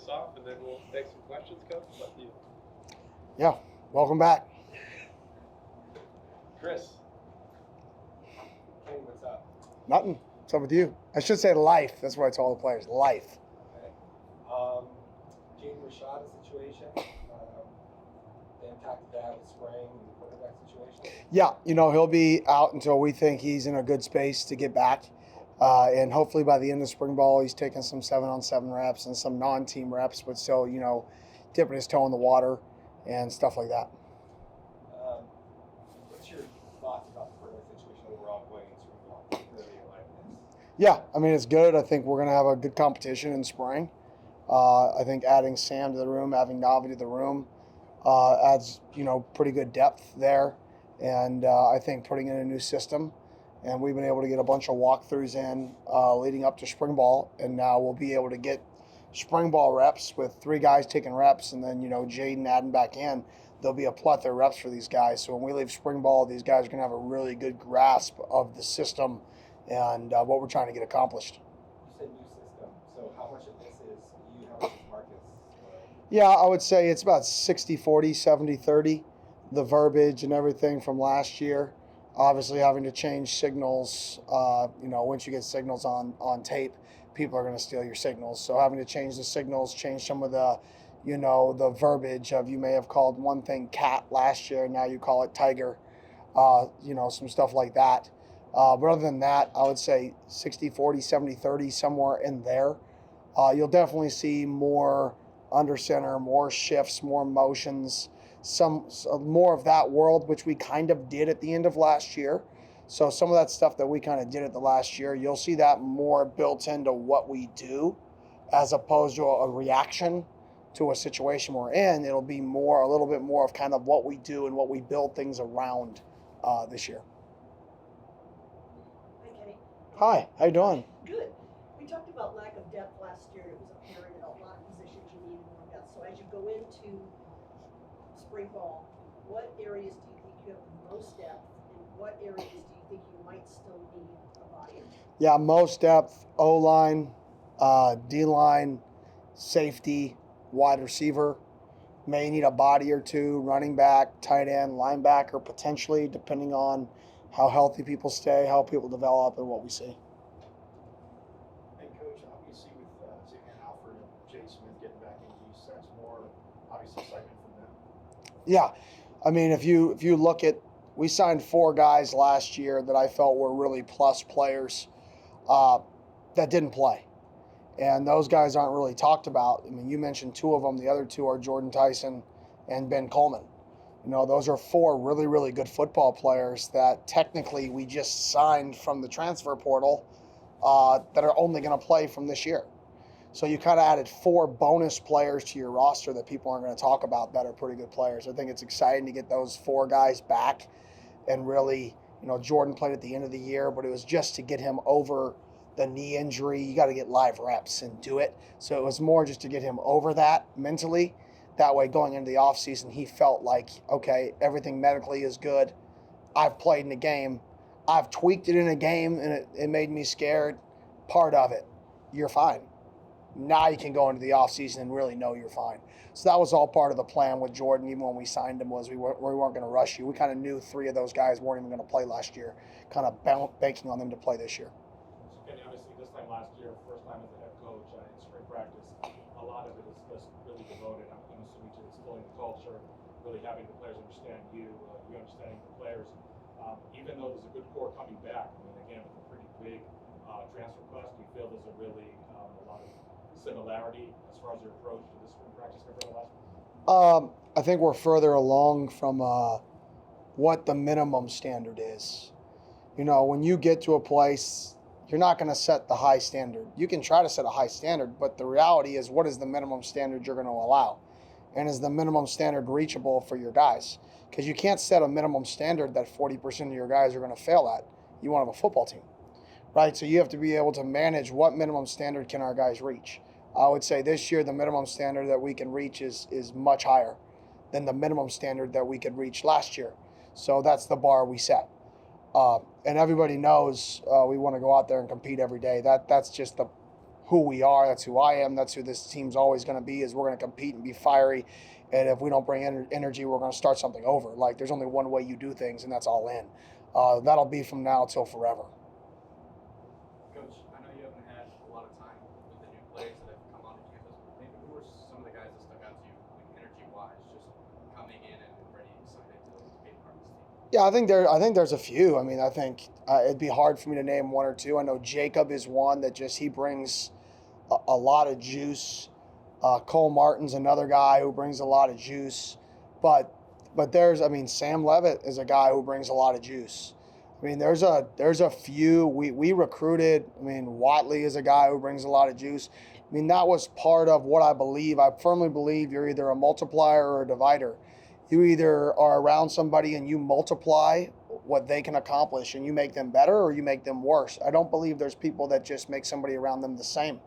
us off, and then we'll take some questions, Coach. Up to you. Yeah, welcome back. Chris. Kenny, what's up? Nothing. What's up with you? I should say life. That's what I tell the players. Life. Okay. Jaden Rashad's situation. They impacted that with spraying and the quarterback situation. Yeah, he'll be out until we think he's in a good space to get back. And hopefully by the end of spring ball, he's taking some 7-on-7 reps and some non-team reps, but still, dipping his toe in the water and stuff like that. What's your thoughts about the quarterback situation overall going into spring ball? Really like this? Yeah, it's good. I think we're going to have a good competition in spring. I think adding Sam to the room, having Navi to the room adds, pretty good depth there. And I think putting in a new system, and we've been able to get a bunch of walkthroughs in leading up to spring ball, and now we'll be able to get spring ball reps with 3 guys taking reps, and then, Jaden adding back in. There'll be a plethora of reps for these guys. So when we leave spring ball, these guys are going to have a really good grasp of the system and what we're trying to get accomplished. You said new system. So how much of this is you, how much is Marcus? Yeah, I would say it's about 60-40, 70-30, the verbiage and everything from last year. Obviously having to change signals, once you get signals on tape, people are going to steal your signals. So having to change the signals, change some of the, the verbiage of, you may have called one thing cat last year, now you call it tiger, some stuff like that. But other than that, I would say 60-40, 70-30, somewhere in there. You'll definitely see more under center, more shifts, more motions, some more of that world, which we kind of did at the end of last year. So some of that stuff that we kind of did at the last year, you'll see that more built into what we do as opposed to a reaction to a situation we're in. It'll be a little bit more of kind of what we do and what we build things around this year. Hi, Kenny. Hi, how you doing? Good. We talked about lack of depth last year. It was apparent in a lot of positions you needed more depth. So as you go into spring ball, what areas do you think you have the most depth, and what areas do you think you might still need a body? Yeah, most depth, O-line, D-line, safety, wide receiver. May need a body or two, running back, tight end, linebacker, potentially, depending on how healthy people stay, how people develop, and what we see. And Coach, obviously with Xavier Alford and Jay Smith getting back into these sets more, obviously excitement from them. Yeah, if you look at, we signed 4 guys last year that I felt were really plus players that didn't play. And those guys aren't really talked about. You mentioned 2 of them. The other 2 are Jordan Tyson and Ben Coleman. Those are 4 really, really good football players that technically we just signed from the transfer portal that are only going to play from this year. So you kind of added 4 bonus players to your roster that people aren't going to talk about that are pretty good players. I think it's exciting to get those 4 guys back. And really, Jordan played at the end of the year, but it was just to get him over the knee injury. You got to get live reps and do it. So it was more just to get him over that mentally. That way, going into the offseason, he felt like, okay, everything medically is good. I've played in a game. I've tweaked it in a game, and it made me scared. Part of it, you're fine. Now you can go into the offseason and really know you're fine. So that was all part of the plan with Jordan, even when we signed him, was we weren't going to rush you. We kind of knew 3 of those guys weren't even going to play last year, kind of banking on them to play this year. So Kenny, obviously this time last year, first time as a head coach in spring practice, a lot of it is just really devoted, I'm assuming, to instilling the culture, really having the players understand you understanding the players. Even though there's a good core coming back, again, with a pretty big transfer class, do you feel there's a really a lot of similarity as far as your approach to this spring practice compared to last one? I think we're further along from what the minimum standard is. When you get to a place, you're not going to set the high standard. You can try to set a high standard, but the reality is, what is the minimum standard you're going to allow? And is the minimum standard reachable for your guys? Because you can't set a minimum standard that 40% of your guys are going to fail at. You want to have a football team, right? So you have to be able to manage what minimum standard can our guys reach. I would say this year the minimum standard that we can reach is much higher than the minimum standard that we could reach last year. So that's the bar we set. And everybody knows we want to go out there and compete every day. That's just the who we are. That's who I am. That's who this team's always going to be. Is we're going to compete and be fiery. And if we don't bring energy, we're going to start something over. Like there's only one way you do things, and that's all in. That'll be from now till forever. Coach, I know you haven't had a lot of time with the new players that have come onto campus, but maybe who are some of the guys that stuck out to you, like energy-wise, just coming in and ready, excited to be a part of this team? Yeah, I think there's a few. I mean, I think it'd be hard for me to name one or two. I know Jacob is one that he brings a lot of juice. Cole Martin's another guy who brings a lot of juice, but Sam Levitt is a guy who brings a lot of juice. I mean, there's a few we recruited. I mean, Watley is a guy who brings a lot of juice. I mean, that was part of what I believe. I firmly believe you're either a multiplier or a divider. You either are around somebody and you multiply what they can accomplish and you make them better, or you make them worse. I don't believe there's people that just make somebody around them the same.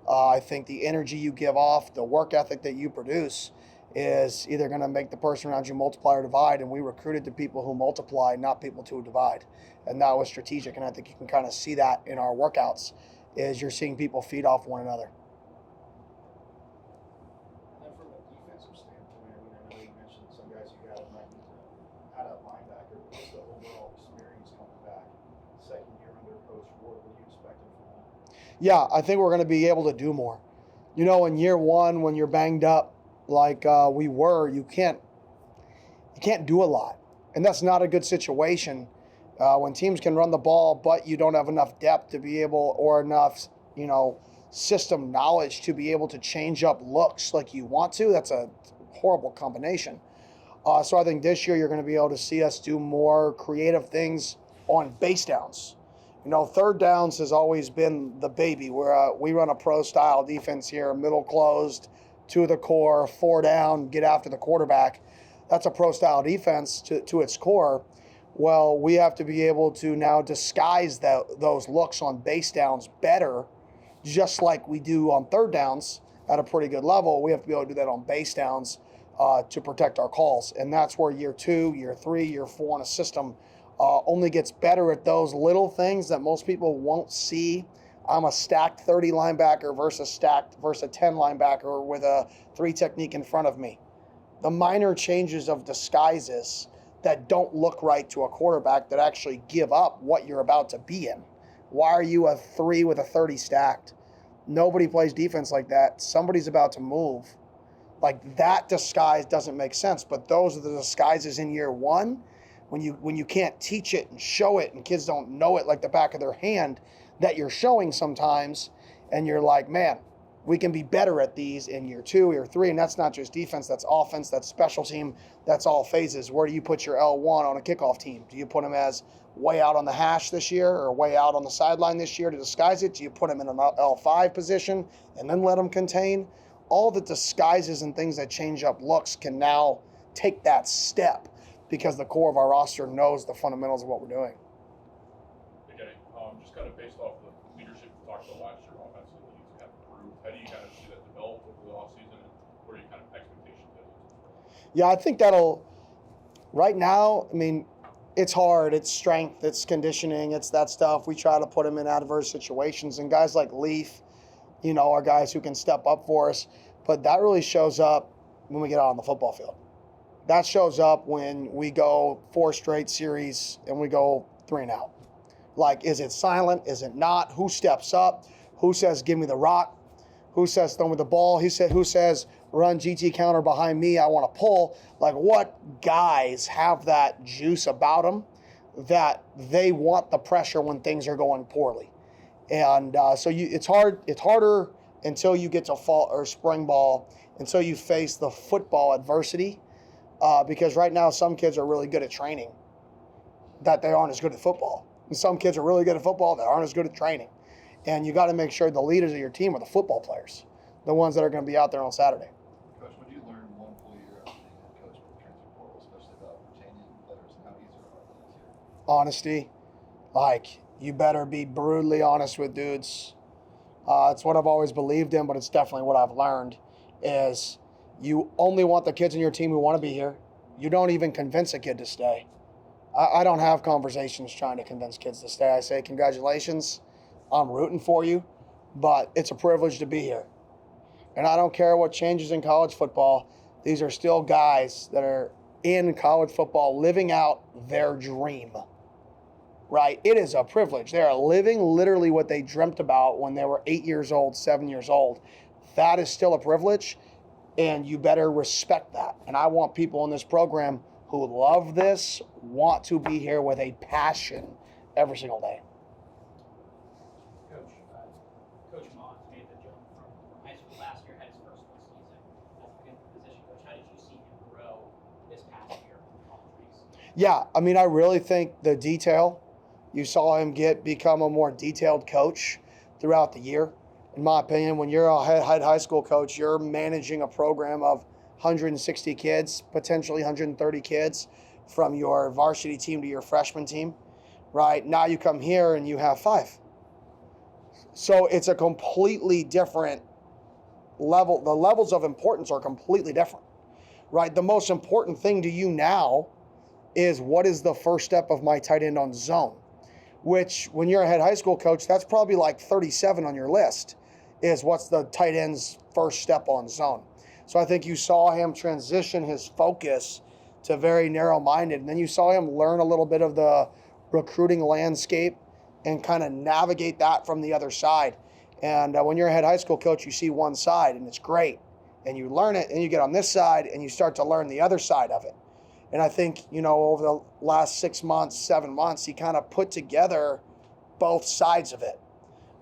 I think the energy you give off, the work ethic that you produce is either going to make the person around you multiply or divide, and we recruited the people who multiply, not people who divide. And that was strategic, and I think you can kind of see that in our workouts, is you're seeing people feed off one another. And then from a defensive standpoint, I know you mentioned some guys you got might need to add up linebacker, but what's the overall experience coming back? Second year under Coach Ward, what are you expecting from him? Yeah, I think we're going to be able to do more. In year one, when you're banged up like we were, you can't do a lot, and that's not a good situation. When teams can run the ball, but you don't have enough depth to be able, or enough, system knowledge to be able to change up looks like you want to. That's a horrible combination. So I think this year you're going to be able to see us do more creative things on base downs. Third downs has always been the baby, where we run a pro-style defense here, middle closed, to the core, 4 down, get after the quarterback. That's a pro-style defense to its core. Well, we have to be able to now disguise those looks on base downs better, just like we do on third downs at a pretty good level. We have to be able to do that on base downs to protect our calls. And that's where year 2, year 3, year 4 in a system only gets better at those little things that most people won't see. I'm a stacked 30 linebacker versus a 10 linebacker with a 3 technique in front of me. The minor changes of disguises that don't look right to a quarterback that actually give up what you're about to be in. Why are you a 3 with a 30 stacked? Nobody plays defense like that. Somebody's about to move. Like, that disguise doesn't make sense, but those are the disguises in year 1. When you can't teach it and show it, and kids don't know it like the back of their hand, that you're showing sometimes, and you're like, man, we can be better at these in year 2, year 3, and that's not just defense, that's offense, that's special team, that's all phases. Where do you put your L1 on a kickoff team? Do you put them as way out on the hash this year, or way out on the sideline this year to disguise it? Do you put them in an L5 position and then let them contain? All the disguises and things that change up looks can now take that step, because the core of our roster knows the fundamentals of what we're doing. Kenny, just kind of based off the leadership you talked about last year, offensively, you have improved. How do you kind of see that develop over the offseason, and what are your kind of expectations there? Yeah, I think right now, it's hard. It's strength, it's conditioning, it's that stuff. We try to put them in adverse situations, and guys like Leaf, are guys who can step up for us, but that really shows up when we get out on the football field. That shows up when we go 4 straight series and we go 3 and out. Like, is it silent? Is it not? Who steps up? Who says, give me the rock? Who says, throw me the ball? Who says, run GT counter behind me, I want to pull? Like, what guys have that juice about them that they want the pressure when things are going poorly? And it's harder until you get to fall or spring ball, until you face the football adversity. Because right now some kids are really good at training that they aren't as good at football. And some kids are really good at football that aren't as good at training. And you got to make sure the leaders of your team are the football players, the ones that are going to be out there on Saturday. Coach, what did you learn one full year after being head coach with the transfer portal, especially about retaining players and how easy it was this year? Honesty. Like, you better be brutally honest with dudes. It's what I've always believed in, but it's definitely what I've learned is you only want the kids in your team who want to be here. You don't even convince a kid to stay. I don't have conversations trying to convince kids to stay. I say, congratulations, I'm rooting for you, but it's a privilege to be here. And I don't care what changes in college football. These are still guys that are in college football living out their dream, right? It is a privilege. They are living literally what they dreamt about when they were 8 years old, 7 years old. That is still a privilege, and you better respect that. And I want people in this program who love this, want to be here with a passion every single day. Coach, Coach Mons made the jump from high school last year, had his first full season as a good position coach. How did you see him grow this past year in college ranks? Yeah, I mean, I really think the detail, you saw him become a more detailed coach throughout the year. In my opinion, when you're a head high school coach, you're managing a program of 160 kids, potentially 130 kids, from your varsity team to your freshman team, right? Now you come here and you have 5. So it's a completely different level. The levels of importance are completely different, right? The most important thing to you now is, what is the first step of my tight end on zone? Which, when you're a head high school coach, that's probably like 37 on your list, is what's the tight end's first step on zone. So I think you saw him transition his focus to very narrow-minded. And then you saw him learn a little bit of the recruiting landscape and kind of navigate that from the other side. And when you're a head high school coach, you see one side, and it's great. And you learn it, and you get on this side, and you start to learn the other side of it. And I think, over the last 6 months, 7 months, he kind of put together both sides of it.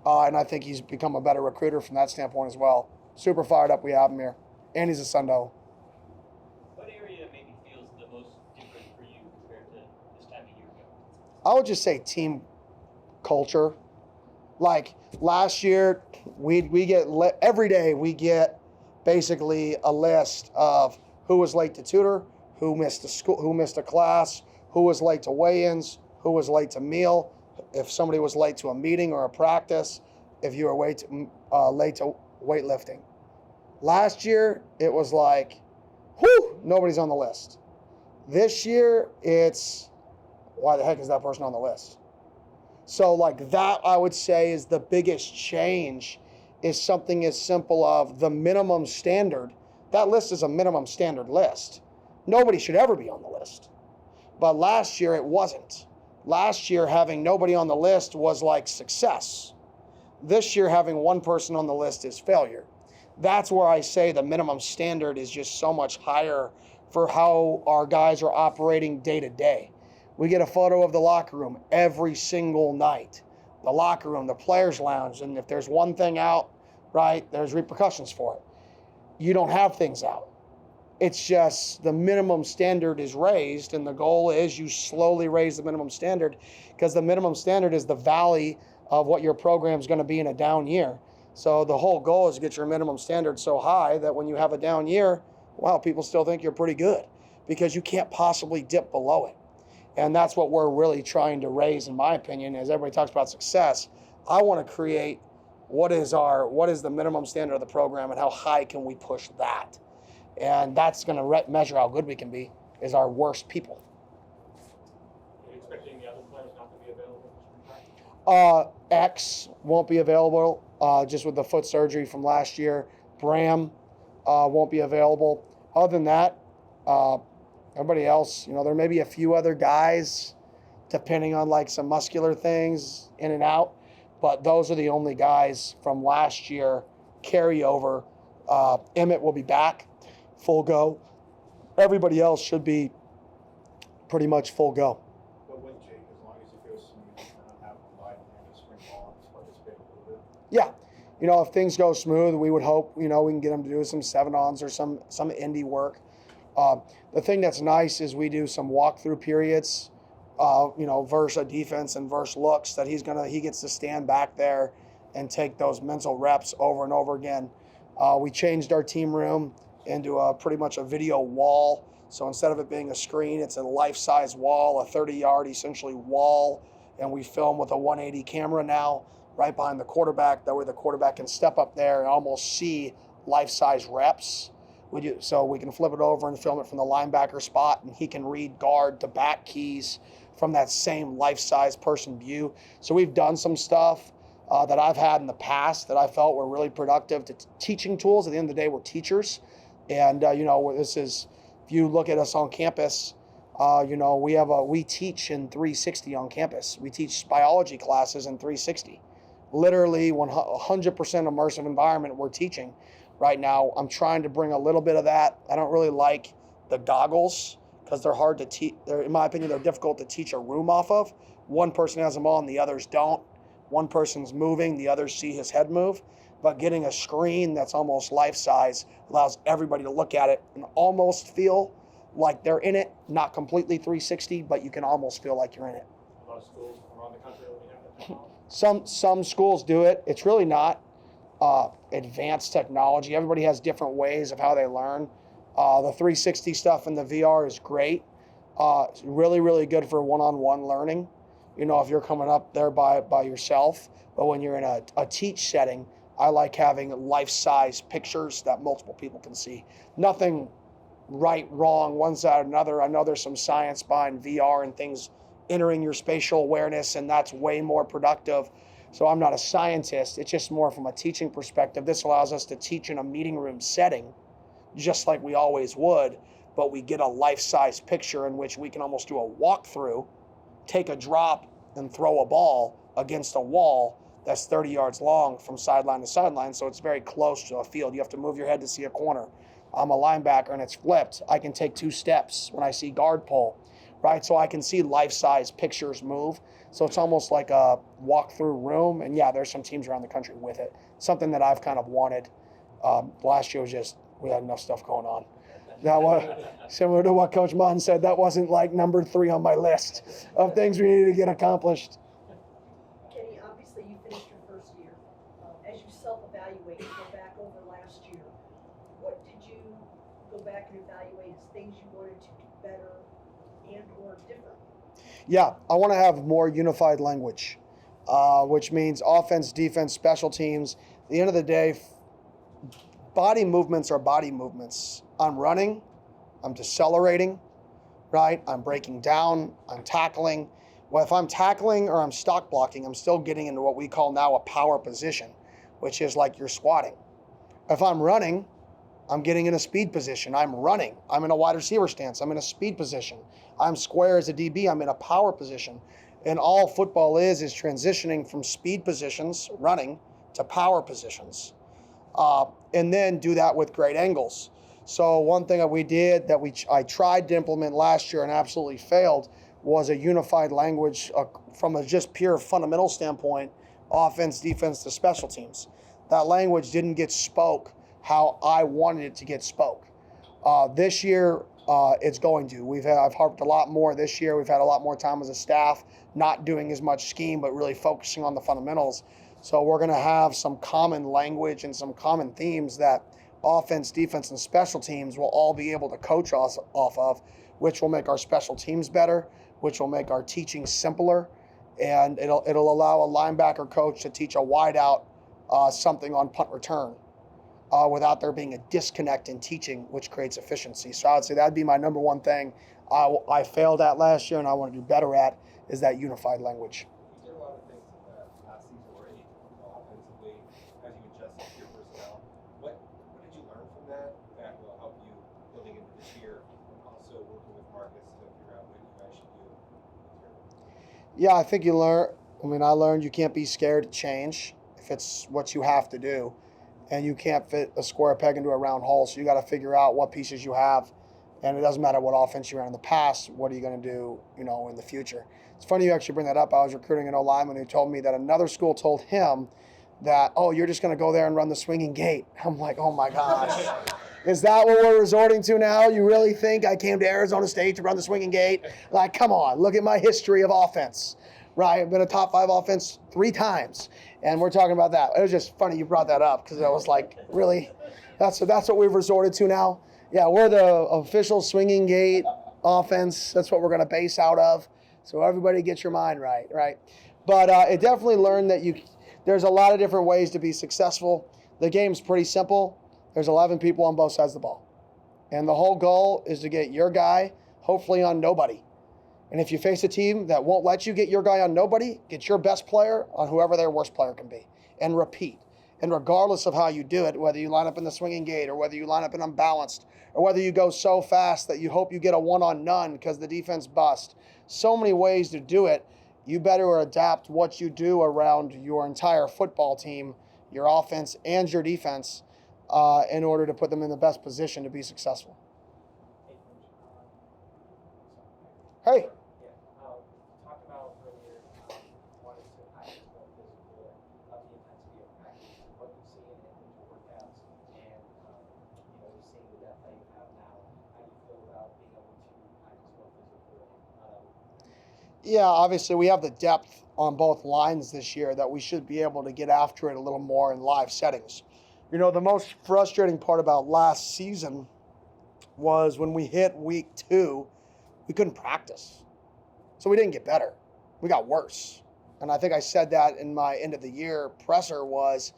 And I think he's become a better recruiter from that standpoint as well. Super fired up we have him here. And he's a Sun Devil. What area maybe feels the most different for you compared to this time a year ago? I would just say team culture. Like last year, we get every day we get basically a list of who was late to tutor, who missed a class, who was late to weigh-ins, who was late to meal, if somebody was late to a meeting or a practice, if you were late to weightlifting. Last year, it was like, whew, nobody's on the list. This year, it's, why the heck is that person on the list? So like that, I would say, is the biggest change, is something as simple of the minimum standard. That list is a minimum standard list. Nobody should ever be on the list. But last year, it wasn't. Last year, having nobody on the list was like success. This year, having one person on the list is failure. That's where I say the minimum standard is just so much higher for how our guys are operating day to day. We get a photo of the locker room every single night. The locker room, the players' lounge, and if there's one thing out, right, there's repercussions for it. You don't have things out. It's just the minimum standard is raised, and the goal is you slowly raise the minimum standard, because the minimum standard is the valley of what your program's going to be in a down year. So the whole goal is to get your minimum standard so high that when you have a down year, wow, people still think you're pretty good, because you can't possibly dip below it. And that's what we're really trying to raise, in my opinion. As everybody talks about success, I want to create what is the minimum standard of the program, and how high can we push that. And that's going to measure how good we can be, is our worst people. Are you expecting the other players not to be available for spring practice? X won't be available, just with the foot surgery from last year. Bram won't be available. Other than that, everybody else, there may be a few other guys, depending on like some muscular things in and out. But those are the only guys from last year carryover. Emmett will be back, full go. Everybody else should be pretty much full go. But with Jake, as long as it goes smooth, you kind of have him by in the spring ball and participate a little bit. Yeah. If things go smooth, we would hope, we can get him to do some 7-ons or some indie work. The thing that's nice is we do some walkthrough periods, versus a defense and versus looks, that he gets to stand back there and take those mental reps over and over again. We changed our team room into pretty much a video wall. So instead of it being a screen, it's a life-size wall, a 30-yard essentially wall, and we film with a 180 camera now right behind the quarterback. That way the quarterback can step up there and almost see life-size reps. So we can flip it over and film it from the linebacker spot, and he can read guard to back keys from that same life-size person view. So we've done some stuff that I've had in the past that I felt were really productive to teaching tools. At the end of the day, we're teachers. And, this is, if you look at us on campus, we teach in 360 on campus. We teach biology classes in 360. Literally 100% immersive environment we're teaching right now. I'm trying to bring a little bit of that. I don't really like the goggles because they're hard to teach. In my opinion, they're difficult to teach a room off of. One person has them on, the others don't. One person's moving, the others see his head move. But getting a screen that's almost life-size allows everybody to look at it and almost feel like they're in it. Not completely 360, but you can almost feel like you're in it. A lot of schools around the country already have that technology. Some schools do it. It's really not advanced technology. Everybody has different ways of how they learn. The 360 stuff in the VR is great. It's really, really good for one-on-one learning. If you're coming up there by yourself. But when you're in a teach setting, I like having life-size pictures that multiple people can see. Nothing right, wrong, one side or another. I know there's some science behind VR and things entering your spatial awareness, and that's way more productive. So I'm not a scientist. It's just more from a teaching perspective. This allows us to teach in a meeting room setting, just like we always would, but we get a life-size picture in which we can almost do a walkthrough, take a drop, and throw a ball against a wall that's 30 yards long from sideline to sideline, so it's very close to a field. You have to move your head to see a corner. I'm a linebacker and it's flipped. I can take 2 steps when I see guard pull, right? So I can see life-size pictures move. So it's almost like a walk-through room. And yeah, there's some teams around the country with it. Something that I've kind of wanted. Last year was just, we had enough stuff going on. That was similar to what Coach Munn said. That wasn't like number 3 on my list of things we needed to get accomplished. Kenny, obviously you finished your first year. As you self-evaluate, you go back over last year. What did you go back and evaluate as things you wanted to do better and or different? Yeah, I want to have more unified language, which means offense, defense, special teams. At the end of the day, body movements are body movements. I'm running, I'm decelerating, right? I'm breaking down, I'm tackling. Well, if I'm tackling or I'm stock blocking, I'm still getting into what we call now a power position, which is like you're squatting. If I'm running, I'm getting in a speed position. I'm running. I'm in a wide receiver stance. I'm in a speed position. I'm square as a DB. I'm in a power position. And all football is transitioning from speed positions, running, to power positions. And then do that with great angles. So one thing that we did that I tried to implement last year and absolutely failed was a unified language from a just pure fundamental standpoint, offense, defense, to special teams. That language didn't get spoke how I wanted it to get spoke. This year, it's going to. I've harped a lot more this year. We've had a lot more time as a staff, not doing as much scheme, but really focusing on the fundamentals. So we're going to have some common language and some common themes that offense, defense, and special teams will all be able to coach us off of, which will make our special teams better, which will make our teaching simpler, and it'll allow a linebacker coach to teach a wideout something on punt return without there being a disconnect in teaching, which creates efficiency. So I would say that'd be my number one thing I failed at last year and I want to do better at is that unified language. You did a lot of things last season already offensively as you adjusted your personnel. What did you learn from that will help you building into this year and also working with Marcus to figure out what you guys should do? Yeah, I think you learn. I learned you can't be scared to change if it's what you have to do. And you can't fit a square peg into a round hole. So you got to figure out what pieces you have. And it doesn't matter what offense you ran in the past. What are you going to do, in the future? It's funny you actually bring that up. I was recruiting an O-lineman who told me that another school told him that, oh, you're just going to go there and run the swinging gate. I'm like, oh my gosh. Is that what we're resorting to now? You really think I came to Arizona State to run the swinging gate? Like, come on, look at my history of offense, right? I've been a top 5 offense 3 times. And we're talking about that. It was just funny you brought that up because I was like, really? That's what we've resorted to now? Yeah, we're the official swinging gate offense. That's what we're going to base out of. So everybody get your mind right? But it definitely learned that there's a lot of different ways to be successful. The game's pretty simple. There's 11 people on both sides of the ball. And the whole goal is to get your guy, hopefully on nobody. And if you face a team that won't let you get your guy on nobody, get your best player on whoever their worst player can be, and repeat. And regardless of how you do it, whether you line up in the swinging gate or whether you line up in unbalanced or whether you go so fast that you hope you get a one-on-none because the defense bust, so many ways to do it. You better adapt what you do around your entire football team, your offense and your defense, in order to put them in the best position to be successful. Hey. Yeah, talked about earlier, wanting to practice more physical and the intensity of practice, what you've seen in individual workouts, and you've seen the depth that you have now. How do you feel about being able to practice more physical? Yeah, obviously we have the depth on both lines this year that we should be able to get after it a little more in live settings. You know, the most frustrating part about last season was when we hit week 2, we couldn't practice. So we didn't get better. We got worse. And I think I said that in my end of the year presser was,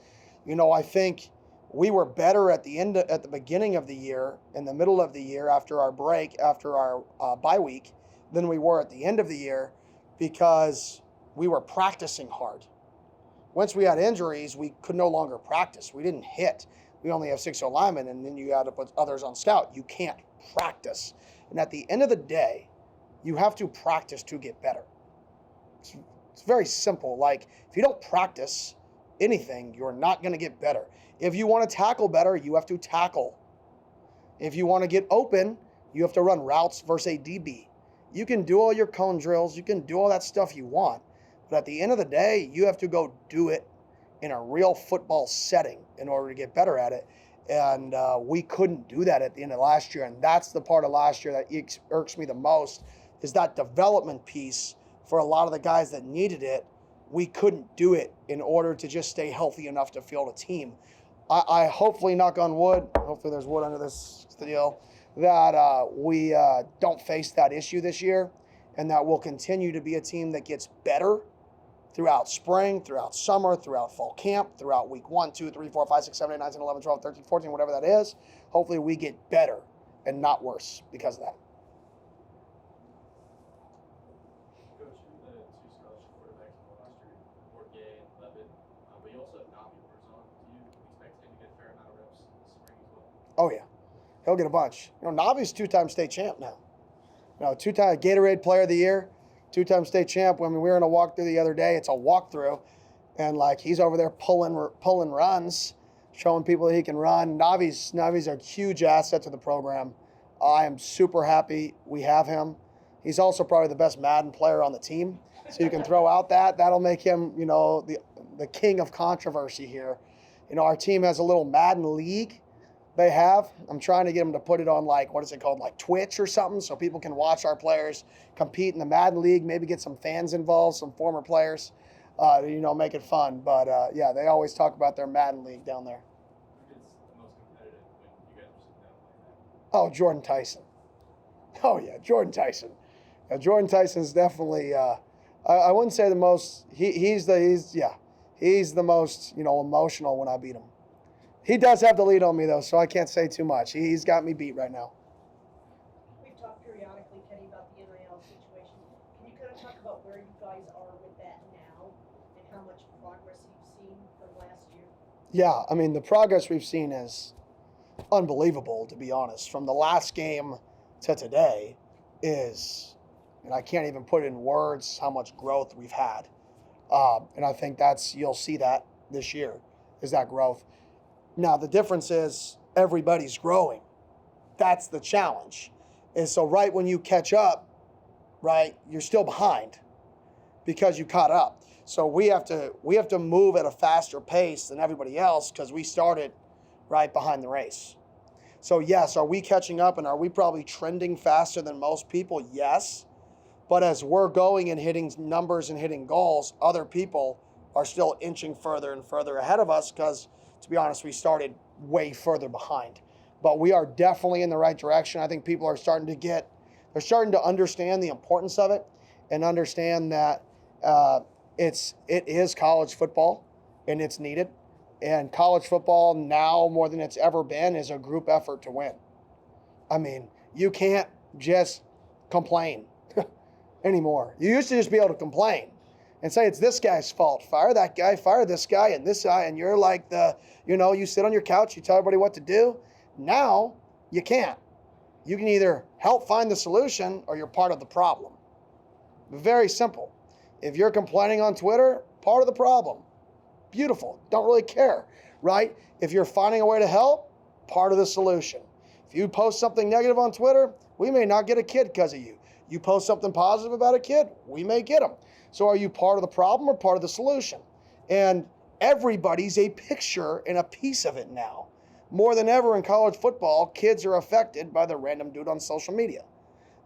I think we were better at the beginning of the year, in the middle of the year, after our break, after our bye week, than we were at the end of the year because we were practicing hard. Once we had injuries, we could no longer practice. We didn't hit. We only have 6 linemen, and then you had to put others on scout. You can't practice. And at the end of the day, you have to practice to get better. It's very simple. Like, if you don't practice anything, you're not going to get better. If you want to tackle better, you have to tackle. If you want to get open, you have to run routes versus a DB. You can do all your cone drills. You can do all that stuff you want. But at the end of the day, you have to go do it in a real football setting in order to get better at it. And we couldn't do that at the end of last year. And that's the part of last year that irks me the most, is that development piece for a lot of the guys that needed it. We couldn't do it in order to just stay healthy enough to field a team. I hopefully, knock on wood, hopefully there's wood under this deal, that we don't face that issue this year, and that we'll continue to be a team that gets better throughout spring, throughout summer, throughout fall camp, throughout week 1, 2, 3, 4, 5, 6, 7, 8, 9, 10, 11, 12, 13, 14, whatever that is. Hopefully we get better and not worse because of that. Coach, you had 2 scholarship quarterbacks in the last year, Bourget and Levitt, but you also have Navi Warzon. Do you expect him to get a fair amount of reps this spring as well? Oh, yeah. He'll get a bunch. Navi's 2-time state champ now. 2-time Gatorade Player of the Year, 2-time state champ. When we were in a walkthrough the other day, it's a walkthrough, and he's over there pulling runs, showing people that he can run. Navi's a huge asset to the program. I am super happy we have him. He's also probably the best Madden player on the team, so you can throw out that'll make him the king of controversy here. Our team has a little Madden league. They have. I'm trying to get them to put it on what is it called, Twitch or something, so people can watch our players compete in the Madden League, maybe get some fans involved, some former players, make it fun. But, yeah, they always talk about their Madden League down there. Who gets the most competitive when you guys are sitting down playing that? Oh, Jordan Tyson. Oh, yeah, Jordan Tyson. Jordan Tyson's definitely, I wouldn't say the most, he's the most, emotional when I beat him. He does have the lead on me, though, so I can't say too much. He's got me beat right now. We've talked periodically, Kenny, about the NIL situation. Can you kind of talk about where you guys are with that now and how much progress you've seen from last year? Yeah, the progress we've seen is unbelievable, to be honest. From the last game to today is, and I can't even put it in words how much growth we've had. And I think you'll see that this year, is that growth. Now, the difference is everybody's growing. That's the challenge. And so right when you catch up, you're still behind because you caught up. So we have to move at a faster pace than everybody else because we started right behind the race. So yes, are we catching up and are we probably trending faster than most people? Yes. But as we're going and hitting numbers and hitting goals, other people are still inching further and further ahead of us because, to be honest, we started way further behind. But we are definitely in the right direction. I think people are starting to understand the importance of it and understand that it is college football and it's needed. And college football now more than it's ever been is a group effort to win. You can't just complain. anymore. You used to just be able to complain and say it's this guy's fault. Fire that guy, fire this guy, and this guy, and you're like you sit on your couch, you tell everybody what to do. Now, you can't. You can either help find the solution or you're part of the problem. Very simple. If you're complaining on Twitter, part of the problem. Beautiful. Don't really care, right? If you're finding a way to help, part of the solution. If you post something negative on Twitter, we may not get a kid because of you. You post something positive about a kid, we may get them. So are you part of the problem or part of the solution? And everybody's a picture and a piece of it now. More than ever in college football, kids are affected by the random dude on social media.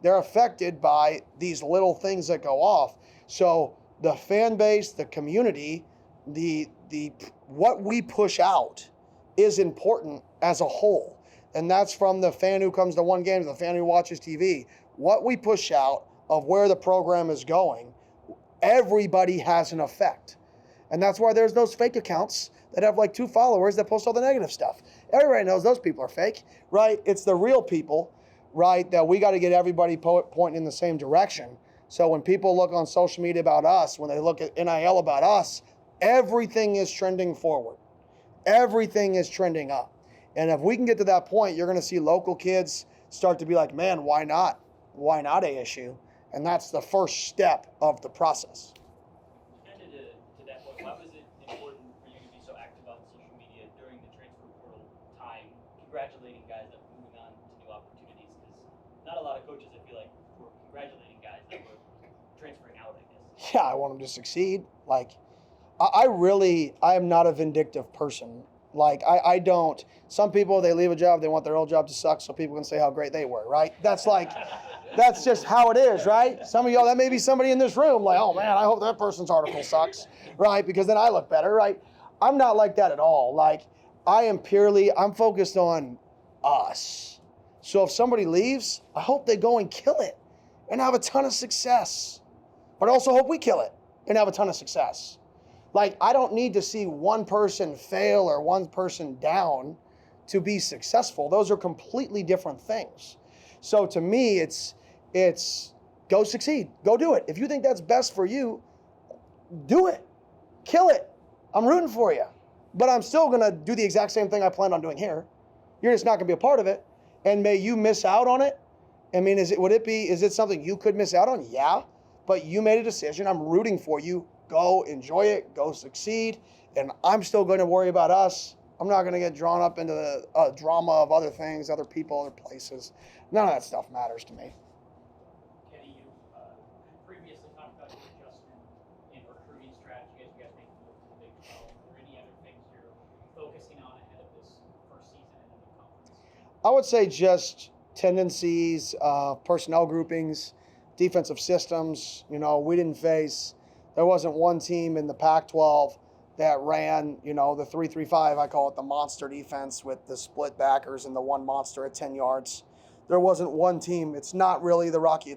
They're affected by these little things that go off. So the fan base, the community, the what we push out is important as a whole. And that's from the fan who comes to one game to the fan who watches TV. What we push out of where the program is going, everybody has an effect. And that's why there's those fake accounts that have like 2 followers that post all the negative stuff. Everybody knows those people are fake, right? It's the real people, right, that we got to get everybody pointing in the same direction. So when people look on social media about us, when they look at NIL about us, everything is trending forward. Everything is trending up. And if we can get to that point, you're going to see local kids start to be like, man, why not? Why not ASU? And that's the first step of the process. Kind of to that point, why was it important for you to be so active on social media during the transfer portal time, congratulating guys that were moving on to new opportunities? Because not a lot of coaches, I feel like, were congratulating guys that were transferring out, I guess. Yeah, I want them to succeed. Like, I am not a vindictive person. Like, I don't, some people, they leave a job, they want their old job to suck so people can say how great they were, right? That's like, that's just how it is, right? Some of y'all, that may be somebody in this room, like, oh man, I hope that person's article sucks, right? Because then I look better, right? I'm not like that at all. Like, I'm focused on us. So if somebody leaves, I hope they go and kill it and have a ton of success. But I also hope we kill it and have a ton of success. Like, I don't need to see one person fail or one person down to be successful. Those are completely different things. So to me, it's go succeed. Go do it. If you think that's best for you, do it. Kill it. I'm rooting for you. But I'm still going to do the exact same thing I planned on doing here. You're just not going to be a part of it. And may you miss out on it. I mean, is it something you could miss out on? Yeah. But you made a decision. I'm rooting for you. Go enjoy it, go succeed, and I'm still going to worry about us. I'm not going to get drawn up into the drama of other things, other people, other places. None of that stuff matters to me. Kenny, you previously talked about your adjustment in recruiting strategy as you guys make the move to the Big 12. Are there any other things you're focusing on ahead of this first season in the new conference? I would say just tendencies, personnel groupings, defensive systems. There wasn't one team in the Pac-12 that ran, the 3-3-5, I call it the monster defense with the split backers and the one monster at 10 yards. There wasn't one team. It's not really the Rocky.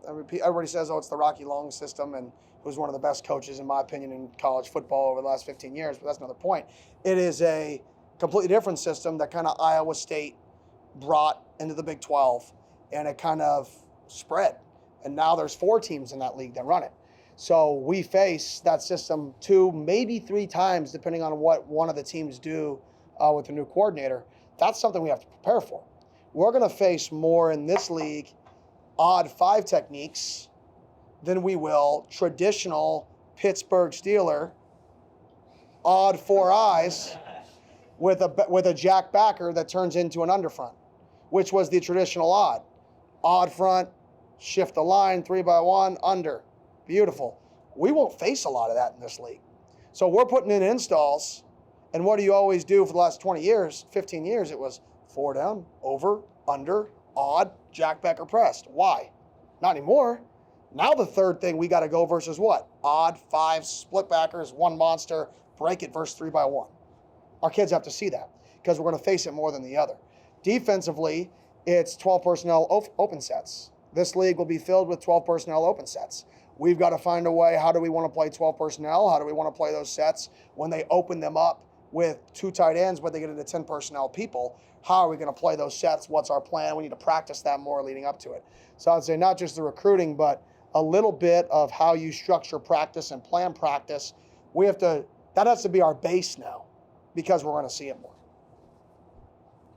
Everybody says, it's the Rocky Long system, and he was one of the best coaches, in my opinion, in college football over the last 15 years, but that's another point. It is a completely different system that kind of Iowa State brought into the Big 12, and it kind of spread. And now there's 4 teams in that league that run it. So we face that system 2, maybe 3 times, depending on what one of the teams do with the new coordinator. That's something we have to prepare for. We're going to face more in this league odd 5 techniques than we will traditional Pittsburgh Steeler odd 4 eyes with a jack backer that turns into an underfront, which was the traditional odd. Odd front, shift the line, 3x1, under. Beautiful. We won't face a lot of that in this league. So we're putting in installs, and what do you always do for the last 20 years, 15 years? It was 4 down, over, under, odd, jack backer pressed. Why? Not anymore. Now the third thing we got to go versus what? Odd, 5, split backers, 1 monster, break it versus 3x1. Our kids have to see that because we're going to face it more than the other. Defensively, it's 12 personnel open sets. This league will be filled with 12 personnel open sets. We've got to find a way, how do we want to play 12 personnel? How do we want to play those sets when they open them up with 2 tight ends, but they get into 10 personnel people? How are we going to play those sets? What's our plan? We need to practice that more leading up to it. So I'd say not just the recruiting, but a little bit of how you structure practice and plan practice. That has to be our base now because we're going to see it more.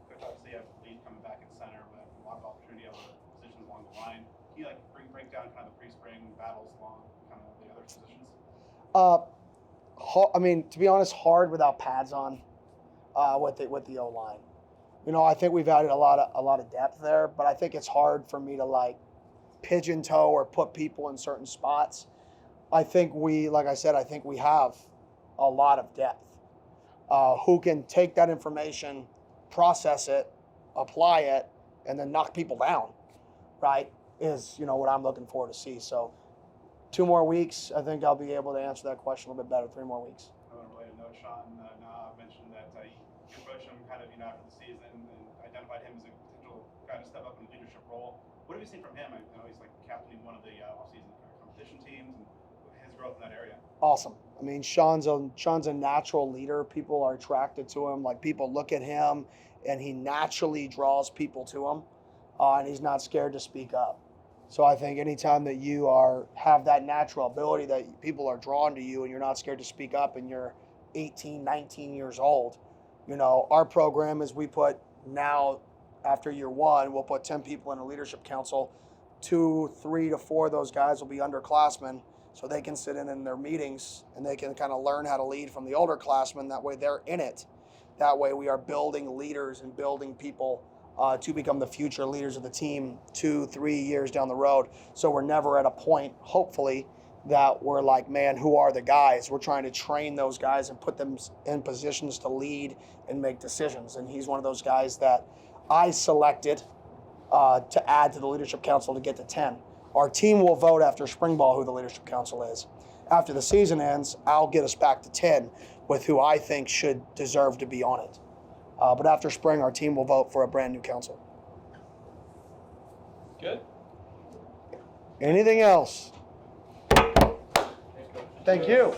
Coach, obviously you have Lee coming back at center, but a lot of opportunity at other positions along the line. Can you like break down kind of the pre-spring battles along kind of the other positions? I mean, to be honest, hard without pads on with the O line. You know, I think we've added a lot of depth there, but I think it's hard for me to like pigeon toe or put people in certain spots. I think like I said, I think we have a lot of depth. Who can take that information, process it, apply it, and then knock people down, right? Is, you know, what I'm looking forward to see. So 2 more weeks, I think I'll be able to answer that question a little bit better. 3 more weeks. On a related note, Sean mentioned that you approached him kind of, you know, after the season and identified him as a potential guy to step up in a leadership role. What have you seen from him? I know he's like captaining one of the off-season competition teams and his growth in that area. Awesome. I mean, Sean's a natural leader. People are attracted to him. Like, people look at him, and he naturally draws people to him, and he's not scared to speak up. So I think anytime that you have that natural ability that people are drawn to you and you're not scared to speak up and you're 18, 19 years old, you know, our program is we put now, after year 1, we'll put 10 people in a leadership council. 2, 3 to 4 of those guys will be underclassmen, so they can sit in their meetings and they can kind of learn how to lead from the older classmen. That way they're in it. That way we are building leaders and building people to become the future leaders of the team 2, 3 years down the road. So we're never at a point, hopefully, that we're like, man, who are the guys? We're trying to train those guys and put them in positions to lead and make decisions. And he's one of those guys that I selected to add to the leadership council to get to 10. Our team will vote after spring ball who the leadership council is. After the season ends, I'll get us back to 10 with who I think should deserve to be on it. But after spring, our team will vote for a brand new council. Good. Anything else? Thank you.